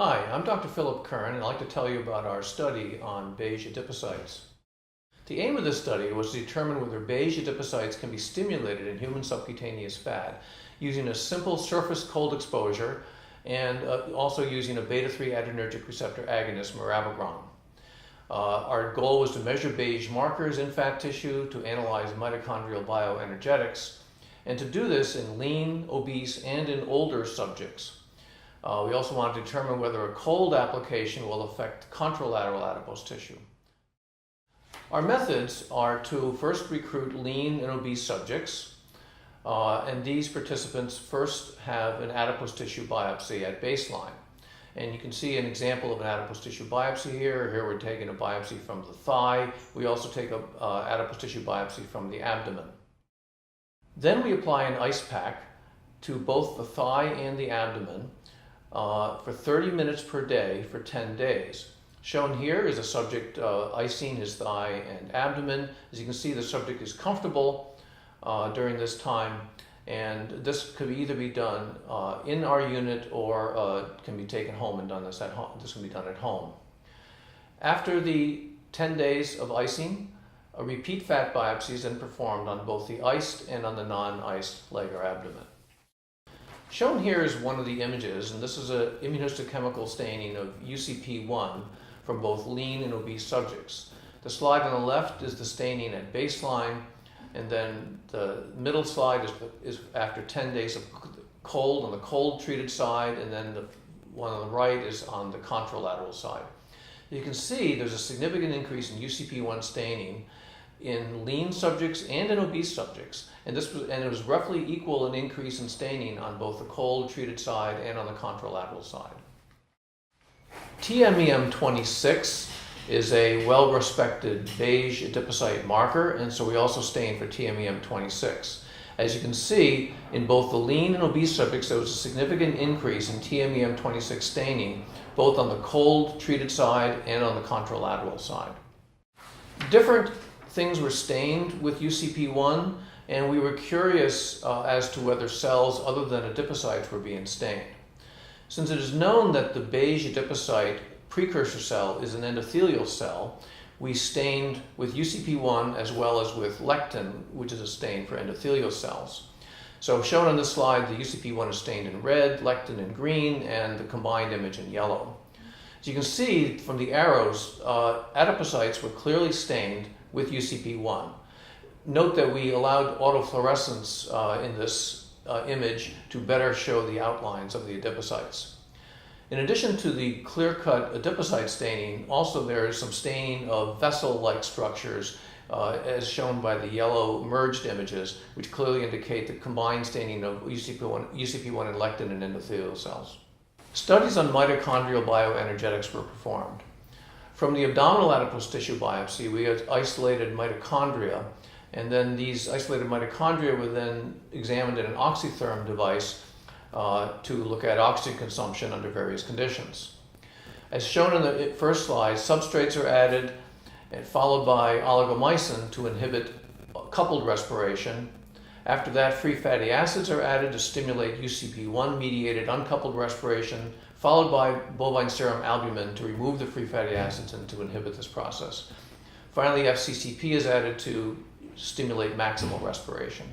Hi, I'm Dr. Philip Kern, and I'd like to tell you about our study on beige adipocytes. The aim of this study was to determine whether beige adipocytes can be stimulated in human subcutaneous fat using a simple surface cold exposure and also using a beta-3 adrenergic receptor agonist, MIRABEGRON. Our goal was to measure beige markers in fat tissue to analyze mitochondrial bioenergetics, and to do this in lean, obese, and in older subjects. We also want to determine whether a cold application will affect contralateral adipose tissue. Our methods are to first recruit lean and obese subjects, and these participants first have an adipose tissue biopsy at baseline. And you can see an example of an adipose tissue biopsy here. Here we're taking a biopsy from the thigh. We also take an adipose tissue biopsy from the abdomen. Then we apply an ice pack to both the thigh and the abdomen for 30 minutes per day for 10 days. Shown here is a subject icing his thigh and abdomen. As you can see, the subject is comfortable during this time, and this could either be done in our unit or can be taken home and done this at home. This can be done at home. After the 10 days of icing, a repeat fat biopsy is then performed on both the iced and on the non-iced leg or abdomen. Shown here is one of the images, and this is an immunohistochemical staining of UCP1 from both lean and obese subjects. The slide on the left is the staining at baseline, and then the middle slide is after 10 days of cold on the cold treated side, and then the one on the right is on the contralateral side. You can see there's a significant increase in UCP1 staining in lean subjects and in obese subjects, and it was roughly equal in increase in staining on both the cold treated side and on the contralateral side. TMEM26 is a well-respected beige adipocyte marker, and so we also stain for TMEM26. As you can see, in both the lean and obese subjects, there was a significant increase in TMEM26 staining, both on the cold treated side and on the contralateral side. Different things were stained with UCP1, and we were curious as to whether cells other than adipocytes were being stained. Since it is known that the beige adipocyte precursor cell is an endothelial cell, we stained with UCP1 as well as with lectin, which is a stain for endothelial cells. So shown on this slide, the UCP1 is stained in red, lectin in green, and the combined image in yellow. As you can see from the arrows, adipocytes were clearly stained with UCP1. Note that we allowed autofluorescence in this image to better show the outlines of the adipocytes. In addition to the clear-cut adipocyte staining, also there is some staining of vessel-like structures as shown by the yellow merged images, which clearly indicate the combined staining of UCP1 and lectin in endothelial cells. Studies on mitochondrial bioenergetics were performed. From the abdominal adipose tissue biopsy, we had isolated mitochondria, and then these isolated mitochondria were then examined in an oxytherm device to look at oxygen consumption under various conditions. As shown in the first slide, substrates are added and followed by oligomycin to inhibit coupled respiration. After that, free fatty acids are added to stimulate UCP1-mediated uncoupled respiration, followed by bovine serum albumin to remove the free fatty acids and to inhibit this process. Finally, FCCP is added to stimulate maximal respiration.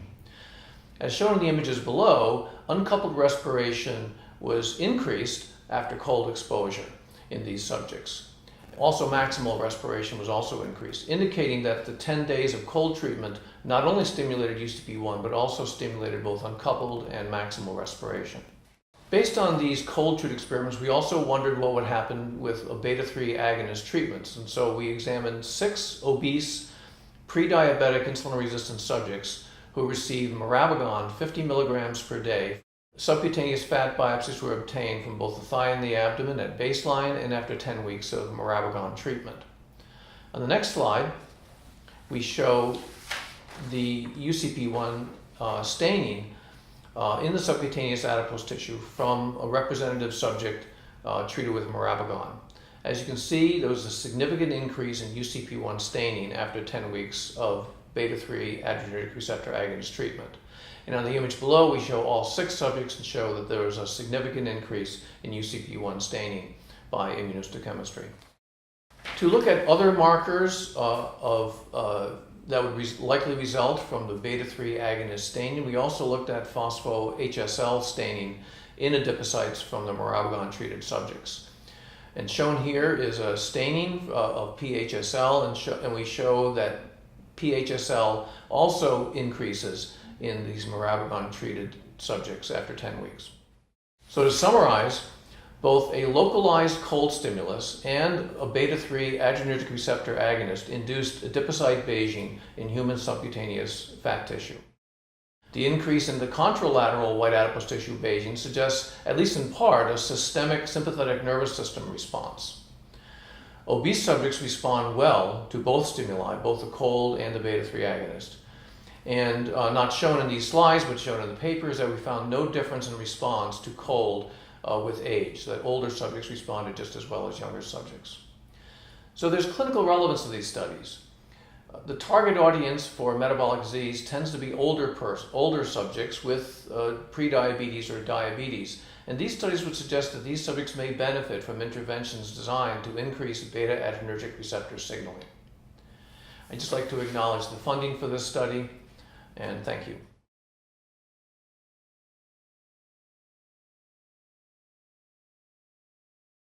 As shown in the images below, uncoupled respiration was increased after cold exposure in these subjects. Also, maximal respiration was also increased, indicating that the 10 days of cold treatment not only stimulated UCP1, but also stimulated both uncoupled and maximal respiration. Based on these cold treat experiments, we also wondered what would happen with a beta-3 agonist treatments. And so we examined 6 obese, pre-diabetic insulin-resistant subjects who received MIRABEGRON 50 milligrams per day. Subcutaneous fat biopsies were obtained from both the thigh and the abdomen at baseline and after 10 weeks of MIRABEGRON treatment. On the next slide, we show the UCP1 staining in the subcutaneous adipose tissue from a representative subject treated with MIRABEGRON. As you can see, there was a significant increase in UCP1 staining after 10 weeks of beta-3 adrenergic receptor agonist treatment. And on the image below, we show all 6 subjects and show that there was a significant increase in UCP1 staining. by immunohistochemistry. To look at other markers that would likely result from the beta-3 agonist staining, we also looked at phospho-HSL staining in adipocytes from the MIRABEGRON treated subjects. And shown here is a staining of PHSL, and we show that PHSL also increases in these MIRABEGRON treated subjects after 10 weeks. So to summarize, both a localized cold stimulus and a beta-3 adrenergic receptor agonist induced adipocyte beiging in human subcutaneous fat tissue. The increase in the contralateral white adipose tissue beiging suggests, at least in part, a systemic sympathetic nervous system response. Obese subjects respond well to both stimuli, both the cold and the beta-3 agonist. And not shown in these slides, but shown in the paper, is that we found no difference in response to cold with age, that older subjects responded just as well as younger subjects. So there's clinical relevance to these studies. The target audience for metabolic disease tends to be older subjects with prediabetes or diabetes. And these studies would suggest that these subjects may benefit from interventions designed to increase beta-adrenergic receptor signaling. I'd just like to acknowledge the funding for this study, and thank you.